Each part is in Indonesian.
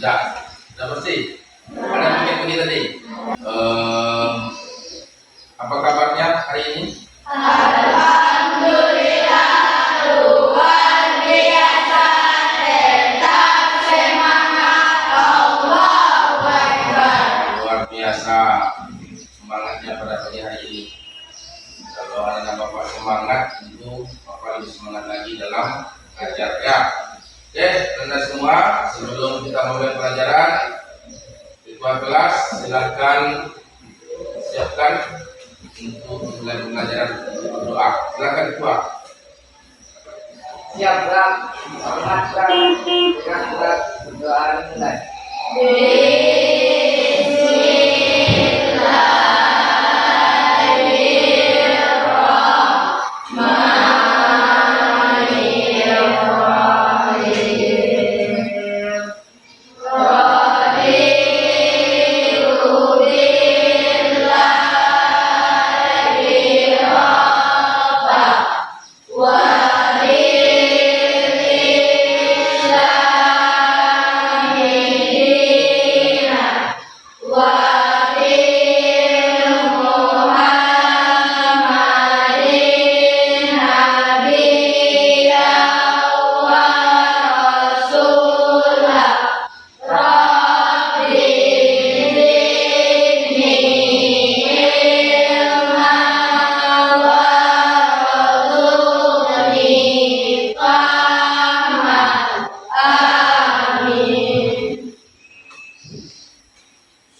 Sudah bersih. Ada pergi tadi. Apa kabarnya hari ini? Alhamdulillah, luar biasa, tetap semangat, Allahu Akbar. Luar biasa semangatnya pada pagi hari ini. Kalau anak bapak semangat, itu bapak lebih semangat lagi dalam belajar ya. Oke, Anda semua, sebelum kita mulai pelajaran, ketua kelas silakan siapkan untuk mulai pelajaran berdoa. Silakan ketua. Siap, Bang. Semangat, Bang. Dengan surat berdoa mulai.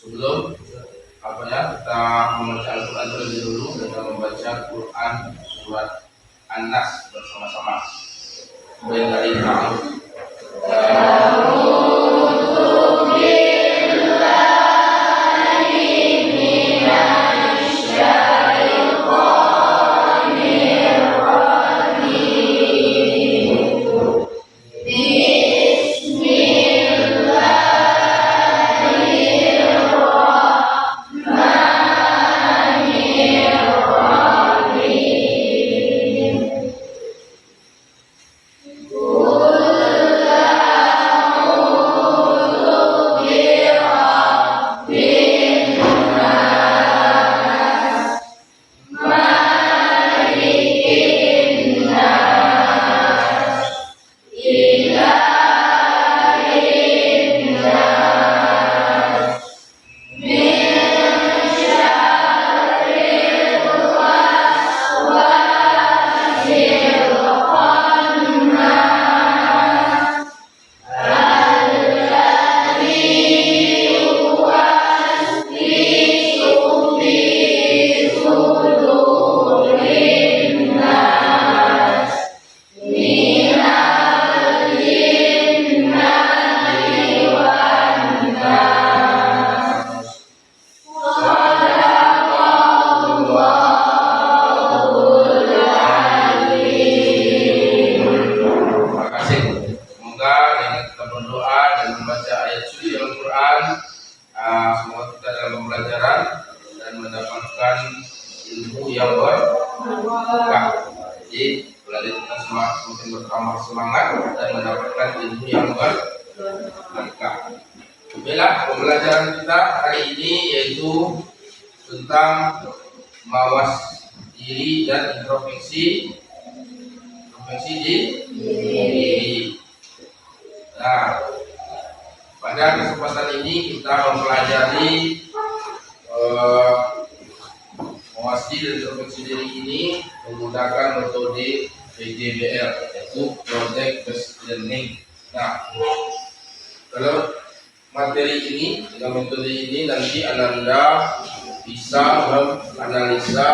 Sebelum kita membaca Al-Quran terlebih dulu, kita membaca Quran surat An-Nas bersama-sama. Mulai dari semoga kita dalam pembelajaran dan mendapatkan ilmu yang berkah. Jadi belajar kita semakin bertambah semangat dan mendapatkan ilmu yang berkah. Baiklah, pembelajaran kita hari ini yaitu tentang mawas diri dan introspeksi diri. Nah, pada kesempatan ini kita mempelajari mawas diri dan introspeksi diri ini menggunakan metode PJBL, yaitu Project Based Learning. Nah, kalau materi ini dengan metode ini nanti Anda bisa menganalisa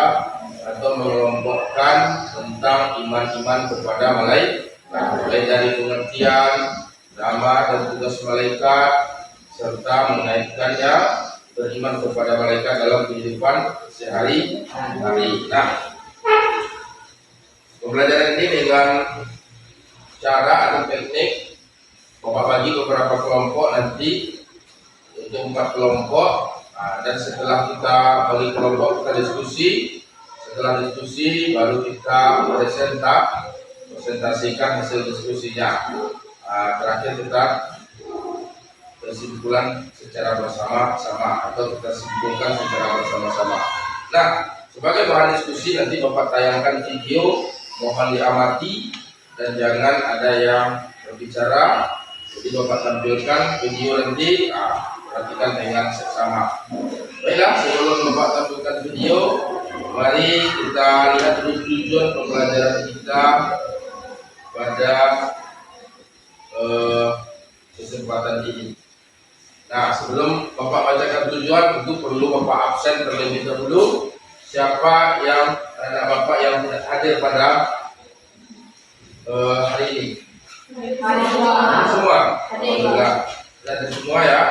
atau mengelompokkan tentang iman-iman kepada malaikat, mulai dari pengertian nama dan tugas malaikat serta mengaitkannya beriman kepada malaikat dalam kehidupan sehari-hari. Nah, pembelajaran ini dengan cara atau teknik Bapak bagi beberapa kelompok nanti untuk 4 kelompok. Dan setelah kita bagi kelompok, kita diskusi. Setelah diskusi baru kita presentasikan hasil diskusinya. Terakhir kita kesimpulan secara bersama-sama atau kita simpulkan secara bersama-sama. Nah, sebagai bahan diskusi nanti Bapak tayangkan video, mohon diamati dan jangan ada yang berbicara. Jadi Bapak tampilkan video nanti, perhatikan dengan seksama. Baiklah, sebelum Bapak tampilkan video, mari kita lihat dulu tujuan pembelajaran kita pada kesempatan ini. Nah, sebelum Bapak bacakan tujuan, tentu perlu Bapak absen terlebih dahulu. Siapa yang anak Bapak yang tidak hadir pada hari ini? Semua. Alhamdulillah. Ada semua ya.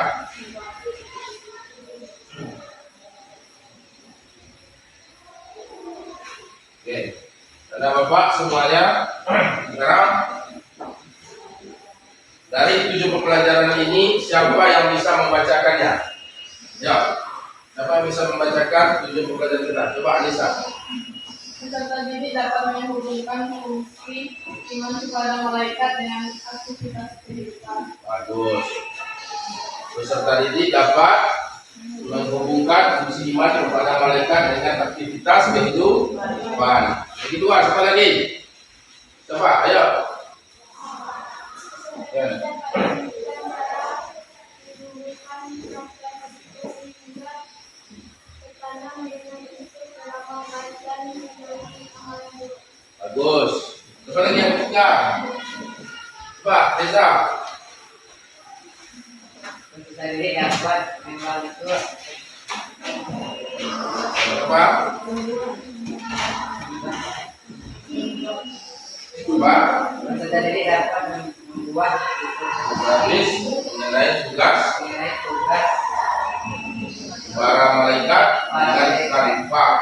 Oke. Anak Bapak semuanya sekarang dari 7 pembelajaran ini, siapa yang bisa membacakannya? Ya, siapa yang bisa membacakan 7 pembelajaran kita? Coba Anissa. Peserta didik dapat menghubungkan fungsi iman kepada malaikat dengan aktivitas kehidupan. Bagus. Peserta didik dapat menghubungkan fungsi iman kepada malaikat dengan aktivitas kehidupan. Yang kedua, siapa lagi? Coba, ayo. Ya. Bagus. Coba lagi yang ketiga. Coba, Reza. Peserta didik dapat membantu Coba. Coba. peserta didik dapat membuat Habis mengenai tugas tugas para malaikat dengan karifah.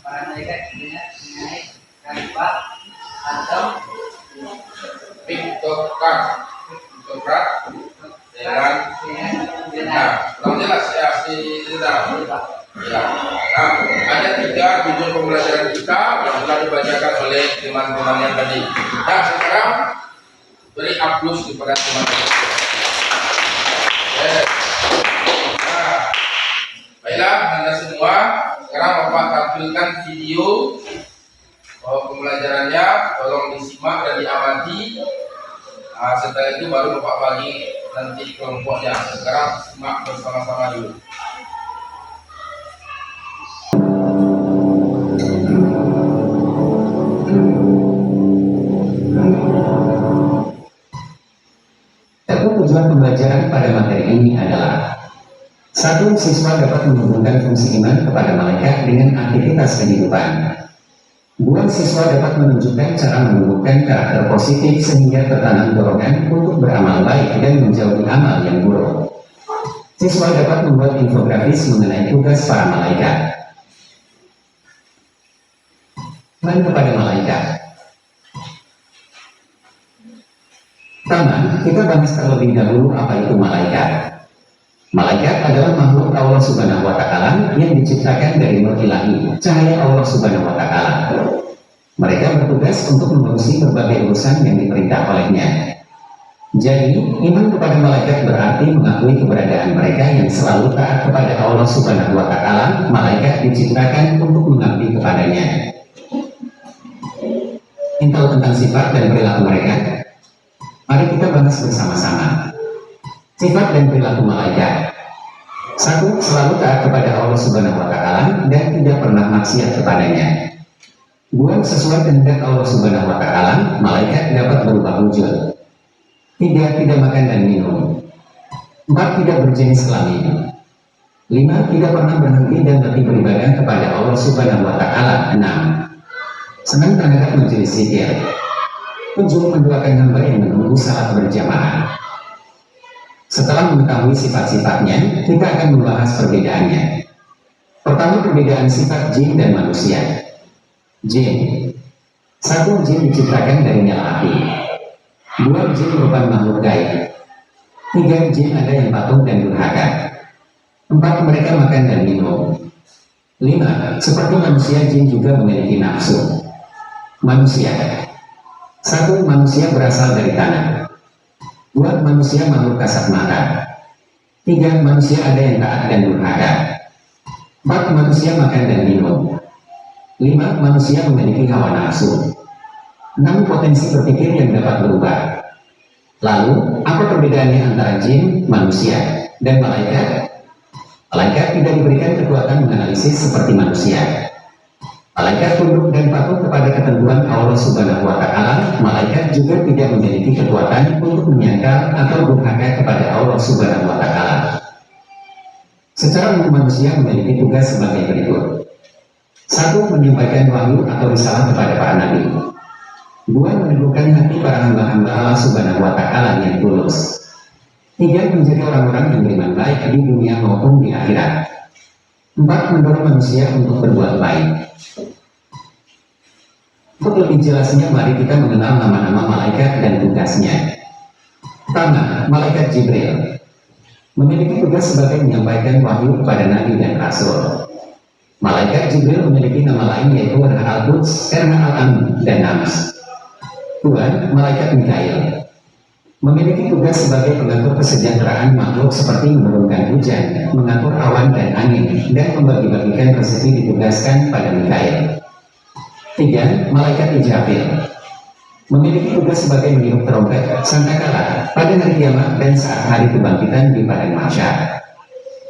para malaikat dengan mengenai karifah atau Piktokrat dengan dengan kurang jelas ya si Reza. Ya. Nah, ada 3 tujuan pembelajaran kita yang telah dibacakan oleh teman-teman yang tadi. Nah, sekarang beri aplaus kepada teman-teman. Nah, baiklah Anda semua, sekarang Bapak tampilkan video pembelajarannya, tolong disimak dan diamati. Nah, setelah itu baru Bapak bagi nanti kelompoknya. Sekarang simak bersama-sama dulu. Tujuan pembelajaran pada materi ini adalah: 1. Siswa dapat menghubungkan fungsi iman kepada malaikat dengan aktivitas kehidupan. 2. Siswa dapat menunjukkan cara menumbuhkan karakter positif sehingga tertanam dorongan untuk beramal baik dan menjauhi amal yang buruk. Siswa dapat membuat infografis mengenai tugas para malaikat. Iman kepada malaikat. Pertama, kita bahas terlebih dahulu apa itu malaikat. Malaikat adalah makhluk Allah Subhanahu wa Ta'ala yang diciptakan dari nur ilahi, cahaya Allah Subhanahu wa Ta'ala. Mereka bertugas untuk mengurusi berbagai urusan yang diperintah olehnya. Jadi, iman kepada malaikat berarti mengakui keberadaan mereka yang selalu taat kepada Allah Subhanahu wa Ta'ala. Malaikat diciptakan untuk mengabdi kepadanya. Intel tentang sifat dan perilaku mereka. Mari kita bahas bersama-sama. Sifat dan perilaku malaikat. 1. Selalu taat kepada Allah Subhanahu wa Ta'ala dan tidak pernah maksiat kepadanya. 2. Sesuai kehendak Allah Subhanahu wa Ta'ala, malaikat dapat berubah wujud. 3. Tidak makan dan minum. 4. Tidak berjenis kelamin. 5. Tidak pernah berhenti dan lebih beribadah kepada Allah Subhanahu wa Ta'ala. 6. Senang terhadap majelis zikir. 7. Mendoakan hamba yang menunggu salat berjamaah. Setelah mengetahui sifat-sifatnya, kita akan membahas perbedaannya. Pertama, perbedaan sifat jin dan manusia. Jin. 1. Jin diciptakan dari nyala api. 2. Jin merupakan makhluk gaib. 3. Jin ada yang patuh dan durhaka. 4. Mereka makan dan minum. 5. Seperti manusia, jin juga memiliki nafsu. Manusia. 1. Manusia berasal dari tanah. 2. Manusia makhluk kasat mata. 3. Manusia ada yang taat dan durhaka. 4. Manusia makan dan minum. 5. Manusia memiliki hawa nafsu. 6. Potensi berpikir yang dapat berubah. Lalu, apa perbedaannya antara jin, manusia, dan malaikat? Malaikat tidak diberikan kekuatan menganalisis seperti manusia. Malaikat tunduk dan patuh kepada ketentuan Allah Subhanahu wa Ta'ala. Malaikat juga tidak memiliki kekuatan untuk menyangkal atau durhaka kepada Allah Subhanahu wa Ta'ala. Secara umum manusia memiliki tugas sebagai berikut. 1. Menyampaikan wahyu atau risalah kepada para nabi. 2. Meneguhkan hati para hamba-hamba Allah Subhanahu wa Ta'ala yang tulus. 3. Menjaga orang-orang yang beriman baik di dunia maupun di akhirat. 4. Mendorong manusia untuk berbuat baik. Untuk lebih jelasnya, mari kita mengenal nama-nama malaikat dan tugasnya. Pertama, malaikat Jibril memiliki tugas sebagai menyampaikan wahyu kepada nabi dan rasul. Malaikat Jibril memiliki nama lain yaitu Ruh Al-Quds, Erna Al-Amin, dan Nams. 2. Malaikat Mikail memiliki tugas sebagai pengatur kesejahteraan makhluk seperti menurunkan hujan, mengatur awan dan angin, dan membagi-bagikan rezeki ditugaskan pada Mikail. 3. Malaikat Israfil memiliki tugas sebagai meniup trompet sangkakala pada hari kiamat dan saat hari kebangkitan di padang mahsyar.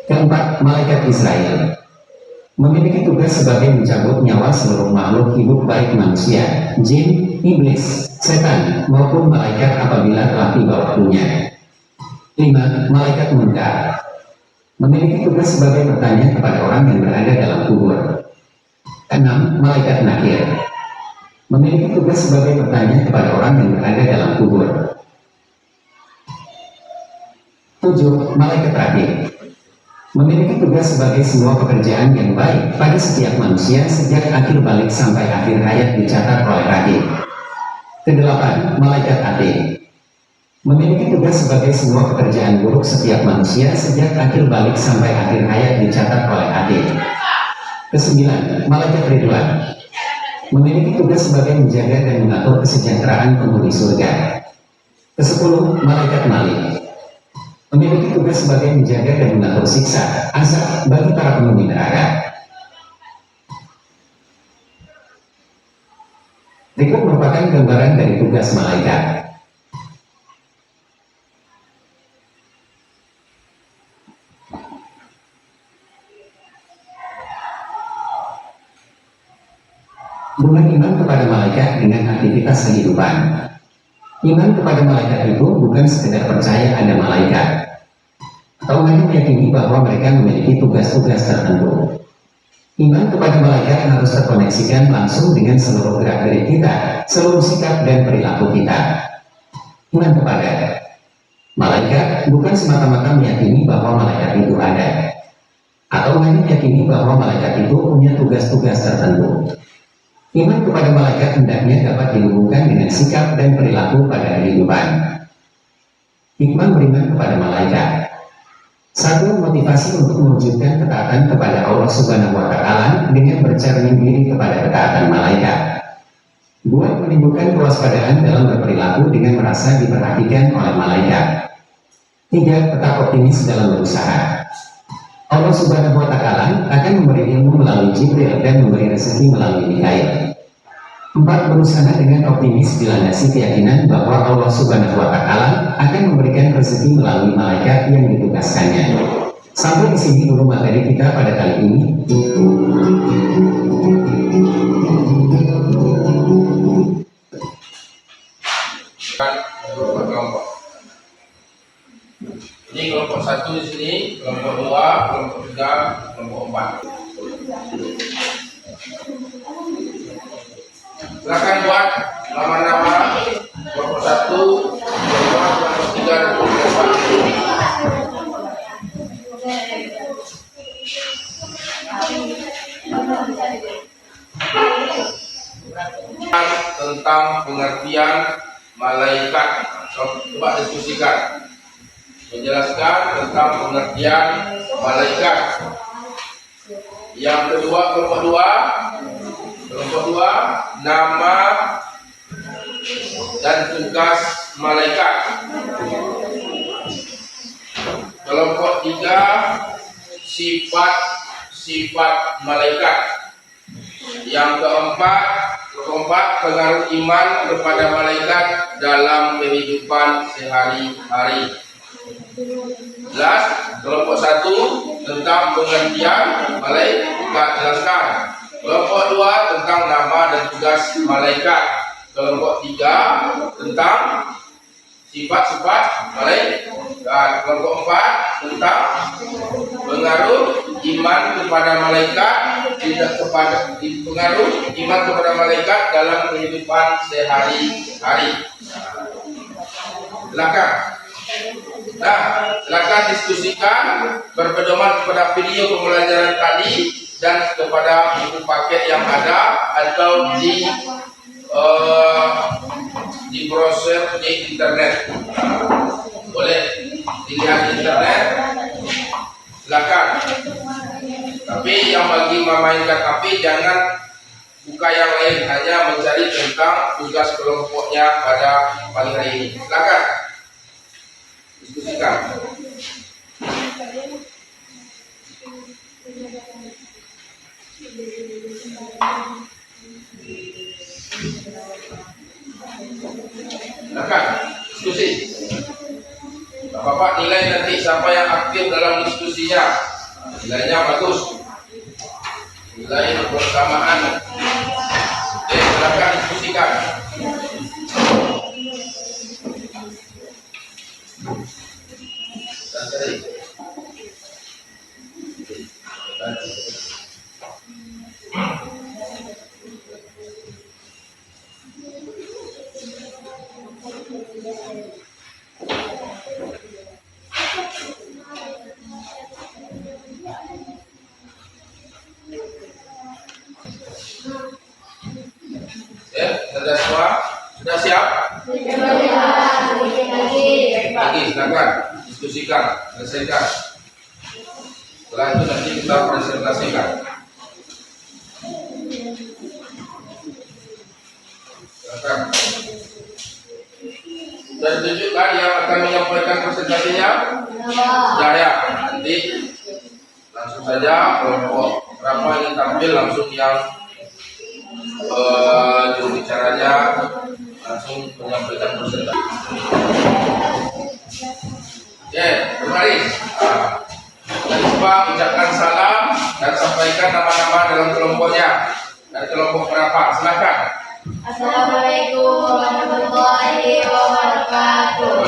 4. Malaikat Israel memiliki tugas sebagai mencabut nyawa seluruh makhluk hidup baik manusia, jin, iblis, setan, maupun malaikat apabila telah tiba waktunya. 5. Malaikat Munkar memiliki tugas sebagai bertanya kepada orang yang berada dalam kubur. 6. Malaikat Nakir memiliki tugas sebagai bertanya kepada orang yang berada dalam kubur. 7. Malaikat Rakib memiliki tugas sebagai semua pekerjaan yang baik pada setiap manusia sejak akhir balik sampai akhir hayat dicatat oleh Rakib. 8. Malaikat Atid memiliki tugas sebagai semua pekerjaan buruk setiap manusia sejak akhir balik sampai akhir hayat dicatat oleh Atid. 9. Malaikat Ridwan memiliki tugas sebagai menjaga dan mengatur kesejahteraan penghuni surga. 10. Malaikat Malik memiliki tugas sebagai menjaga dan mengatur siksa, azab bagi para penghuni neraka. Berikut merupakan gambaran dari tugas malaikat. Hubungan iman kepada malaikat dengan aktivitas kehidupan. Iman kepada malaikat itu bukan sekedar percaya ada malaikat, atau hanya meyakini bahwa mereka memiliki tugas-tugas tertentu. Iman kepada malaikat harus terkoneksikan langsung dengan seluruh gerak-gerik kita, seluruh sikap dan perilaku kita. Iman kepada malaikat bukan semata-mata meyakini bahwa malaikat itu ada, atau hanya meyakini bahwa malaikat itu punya tugas-tugas tertentu. Iman kepada malaikat hendaknya dapat dihubungkan dengan sikap dan perilaku pada kehidupan. Hikmah beriman kepada malaikat. 1. Motivasi untuk mewujudkan ketaatan kepada Allah Subhanahu wa Ta'ala dengan bercermin diri kepada ketaatan malaikat. 2. Menimbulkan kewaspadaan dalam berperilaku dengan merasa diperhatikan oleh malaikat. 3. Tetap optimis dalam berusaha. Allah Subhanahu wa Ta'ala akan memberi ilmu melalui Jibril dan memberi rezeki melalui Mikail. 4. Berusaha dengan optimis dilandasi keyakinan bahwa Allah Subhanahu wa Ta'ala akan memberikan rezeki melalui malaikat yang ditugaskannya. Sampai di sini dulu materi kita pada kali ini. Kelompok. Ini kelompok 1 di sini, kelompok 2, kelompok 3, kelompok 4. Silakan buat nama-nama kelompok 1, kelompok 2, kelompok 3, dan kelompok 4. Tentang pengertian malaikat. Coba diskusikan. Menjelaskan tentang pengertian malaikat. Yang kedua, kelompok 2, nama dan tugas malaikat. Kelompok 3, sifat malaikat. Yang keempat, pengaruh iman kepada malaikat dalam kehidupan sehari-hari. Kelompok 1 tentang pengertian malaikat, jelaskan. Kelompok 2 tentang nama dan tugas malaikat. Kelompok 3 tentang sifat-sifat malaikat. Kelompok 4 tentang pengaruh iman kepada malaikat, pengaruh iman kepada malaikat dalam kehidupan sehari-hari. Silakan. Nah, silakan diskusikan berpedoman kepada video pembelajaran tadi dan kepada buku paket yang ada atau di browser di internet. Boleh dilihat di internet. Silakan. Tapi yang bagi memainkan HP jangan buka yang lain, hanya mencari tentang tugas kelompoknya pada pagi hari ini. Silakan diskusikan. Silakan diskusi. Bapak nilai nanti siapa yang aktif dalam diskusinya, nilainya bagus, nilai bersamaan. Oke, silakan diskusikan. Ya, sudah semua? Sudah siap? Lagi, silakan diskusikan, selesaikan. Setelah itu nanti kita presentasikan. Silakan. Sudah ditunjukkan yang akan menyampaikan presentasinya? Sudah ya. Nanti langsung saja kelompok berapa yang tampil langsung yang juru bicaranya langsung menyampaikan presentasi. Oke, kembali. Kita coba ucapkan salam dan sampaikan nama-nama dalam kelompoknya. Dari kelompok berapa? Silakan. Assalamualaikum warahmatullahi wabarakatuh.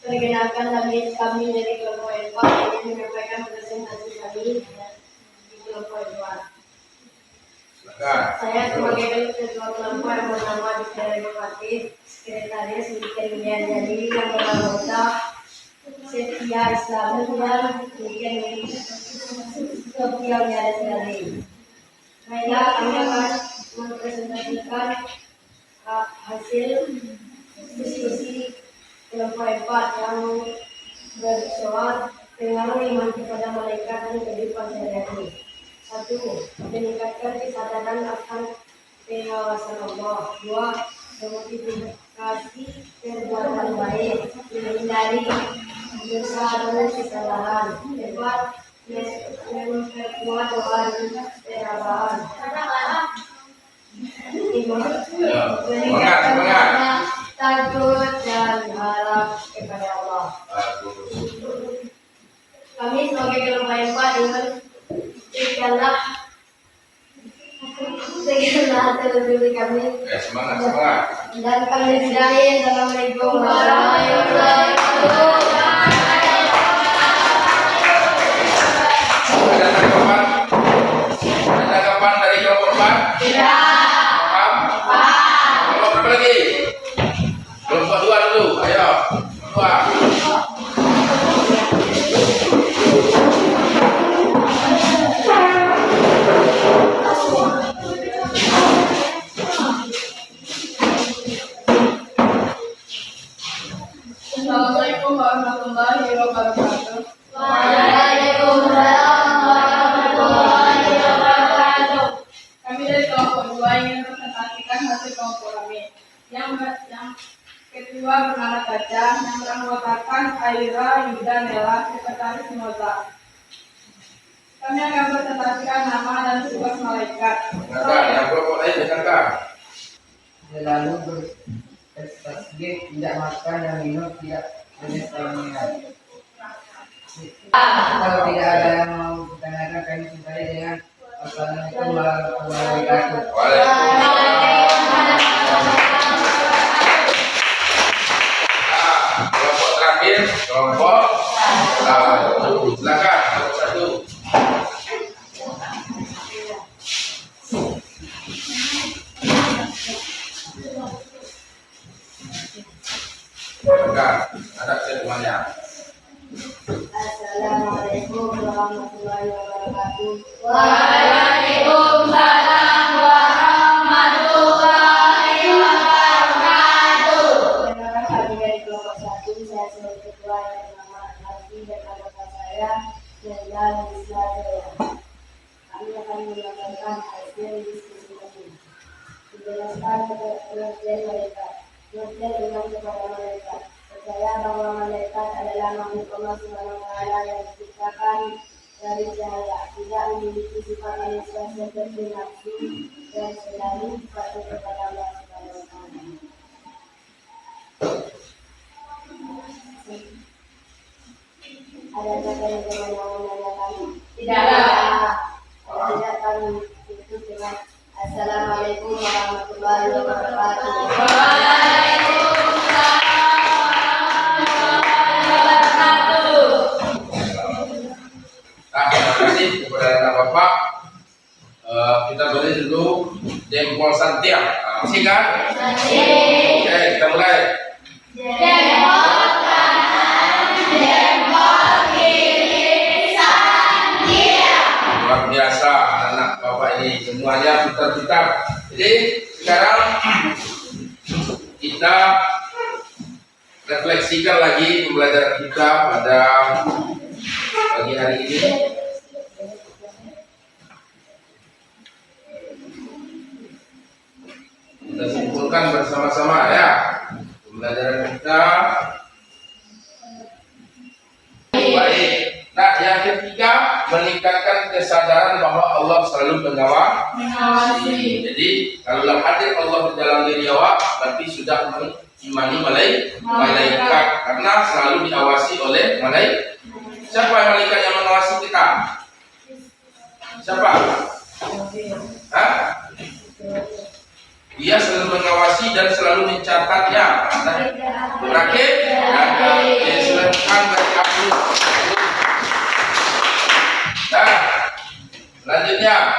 Perkenalkan kami dari kelompok 4 yang menyampaikan presentasi kami di kelompok 4. Saya sebagai ketua kelompok yang bernama Dikdaya Bupati, Sekretaris Demikian Widianjali yang beranggota Setia Islam dan Demikian Sofia Widianjali. Baiklah, kami akan mempresentasikan hasil diskusi kelompok 4 yang bersoal pengaruh iman kepada malaikat dan kehidupan sehari-hari. 1. Meningkatkan kesadaran akan pengawasan Allah. 2. Memotivasi perbuatan baik, menghindari dosa dan kesalahan. 4. Memperkuat doa dan perabaan. 5. Meningkatkan takut dan harap kepada Allah. Kami sebagai kelompok 4 ingin segala terlebih kami. Semangat. Dan kami sudahi. Assalamualaikum warahmatullahi wabarakatuh. Ada tanggapan? Ada tanggapan dari kelompok 4? Tidak. Paham? Kelompok berapa lagi? Kelompok 2 dulu. Ayo. 2. Assalamualaikum warahmatullahi wabarakatuh. Waalaikumsalam warahmatullahi wabarakatuh. Kami dari kelompok 2 ingin mempresentasikan hasil kelompok kami. yang kedua bernama Gajah, yang beranggotakan Aira, Yuda, Nela, Sekretaris Nota. Kami akan presentasikan nama dan tugas malaikat. Dengarkan, yang kelompok lain dengarkan. Selalu bertasbih, tidak makan dan minum, tidak berselanginan. Kalau tidak ada yang mau ditanyakan, kami sudahi dengan Assalamualaikum warahmatullahi wabarakatuh. Kelompok terakhir, kelompok silakan kelompok satu. Silakan, ada semuanya. Assalamualaikum warahmatullahi wabarakatuh. Waalaikumsalam warahmatullahi wabarakatuh. Perkenalkan kami dari kelompok 1, saya sebagai ketua yang bernama Alfi dan anggota saya Jenderal Wisla Jaya. Kami akan menyampaikan hasil diskusi kami. Menjelaskan pengertian malaikat. Pengertian iman kepada malaikat. Percaya bahwa malaikat adalah makhluk Allah Subhanahu wa Ta'ala yang diciptakan dari cahaya, tidak memiliki sifat manusia seperti nafsu dan selalu patuh kepada Allah Subhanahu wa Ta'ala. Ada yang menanyakan? Tidak ada. Tidak, kami tutup dengan Assalamualaikum warahmatullahi wabarakatuh. Nah, terima kasih kepada anak bapak. Kita beri dulu jempol santiang. Masih kan? Masih. Oke, kita mulai. Jempol kanan, jempol kiri, santiang. Luar biasa anak bapak ini semuanya pintar-pintar. Jadi sekarang kita refleksikan lagi pembelajaran kita pada pagi hari ini. Kita simpulkan bersama-sama ya pembelajaran kita. Baik. Nah, yang ketiga meningkatkan kesadaran bahwa Allah selalu mengawasi. Jadi kalau hadir Allah di dalam diri awak, berarti sudah mengimani malaikat karena selalu diawasi oleh malaikat. Siapa malaikat yang mengawasi kita? Siapa? Hah? Dia selalu mengawasi dan selalu mencatatnya. Rakib dan diselesaikan dari aku. Nah, selanjutnya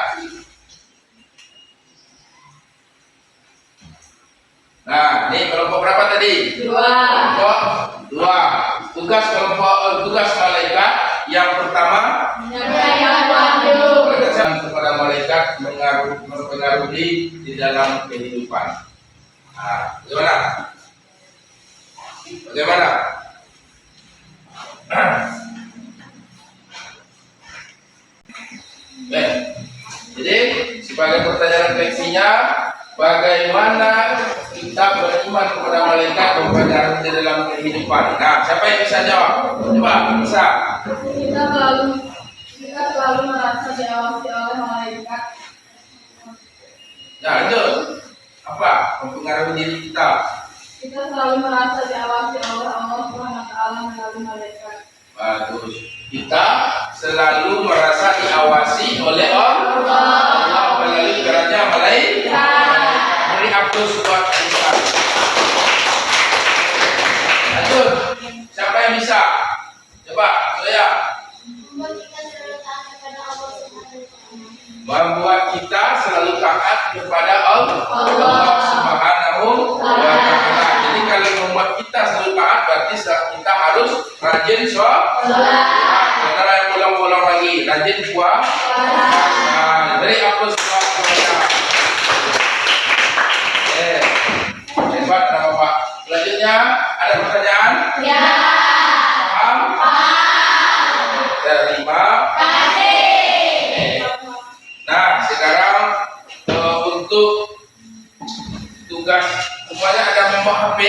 nah, ini kelompok berapa tadi? Kelompok 2. Tugas malaikat yang pertama menyampaikan kepada malaikat mempengaruhi di dalam kehidupan. Nah, bagaimana? Jadi sebagai pertanyaan refleksinya, bagaimana kita beriman kepada malaikat mempengaruhi di dalam kehidupan? Nah, siapa yang bisa jawab? Coba, bisa. Kita selalu merasa diawasi oleh malaikat. Nah, lanjut. Apa mempengaruhi diri kita? Kita selalu merasa diawasi oleh Allah Subhanahu wa Ta'ala melalui malaikat. Bagus. Kita selalu merasa diawasi oleh Allah melalui geraknya malaikat. Beri aplaus buat kita. Lanjut. Siapa yang bisa? Coba, saya. Membuat kita selalu taat kepada Allah Subhanahu wa Ta'ala. Jadi kalau membuat kita selalu taat, berarti kita harus rajin sholat. Saudara yang pulang-pulang lagi, rajin puasa. Nah, beri aplaus buat saya. Hebat, Bapak. Selanjutnya ada pertanyaan? Ya. Paham? Terima kasih. Nah, sekarang untuk tugas Semuanya ada membawa HP?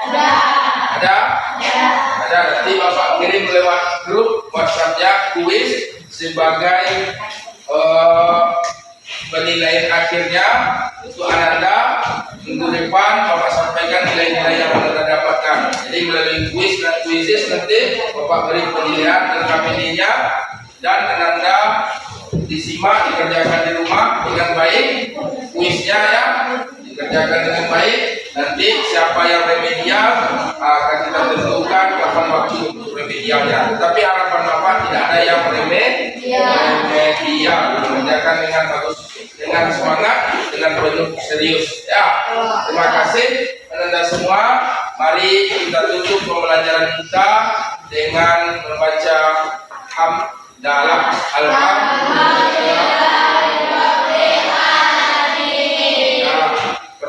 Ada. Ada? Ada. Nanti Bapak kirim lewat grup WhatsApp-nya kuis sebagai penilaian akhirnya untuk Ananda. Minggu depan Bapak sampaikan nilai-nilai yang Ananda dapatkan. Jadi melalui kuisis nanti Bapak beri penilaian dan KPD-nya, dan Ananda disimak, dikerjakan di rumah dengan baik. Kuisnya ya dikerjakan dengan baik. Nanti siapa yang remedial akan kita tentukan kapan waktu untuk remedialnya. Tetapi harapan Bapak tidak ada yang remedial, mengerjakan dengan bagus, dengan semangat, dengan penuh serius. Ya, terima kasih Anda semua. Mari kita tutup pembelajaran kita dengan membaca hamdalah. Alhamdulillah.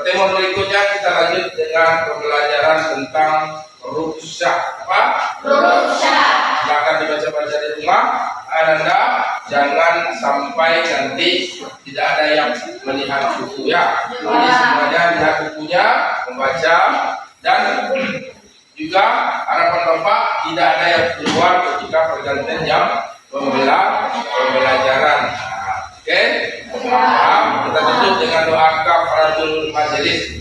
Pertemuan berikutnya kita lanjut dengan pembelajaran tentang ruksah. Apa? Ruksah. Silakan dibaca-baca di rumah. Anda jangan sampai nanti tidak ada yang melihat buku ya. Jadi semuanya lihat bukunya, membaca, dan juga harapan Bapak tidak ada yang keluar ketika pergantian jam pembelajaran. Oke? Nah, kita tutup dengan doa kafaratul majelis.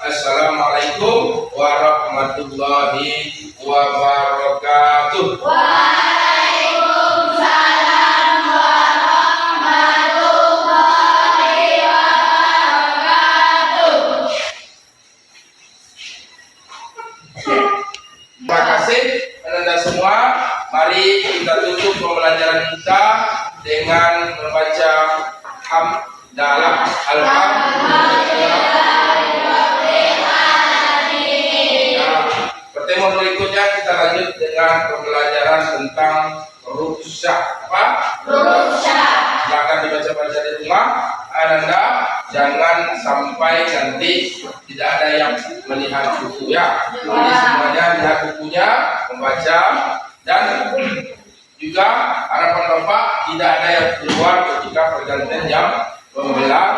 Assalamualaikum warahmatullahi wabarakatuh. Waalaikumsalam warahmatullahi wabarakatuh. Terima kasih Anda semua. Mari kita tutup pembelajaran kita dengan membaca hamdalah. Alhamdulillah. Pertemuan berikutnya kita lanjut dengan pembelajaran tentang ruksah. Apa? Ruksah. Silakan dibaca-baca di rumah. Anda jangan sampai nanti tidak ada yang melihat buku ya. Jadi semuanya lihat bukunya, membaca, dan juga harapan Bapak tidak ada yang keluar ketika pergantian jam pembelajaran.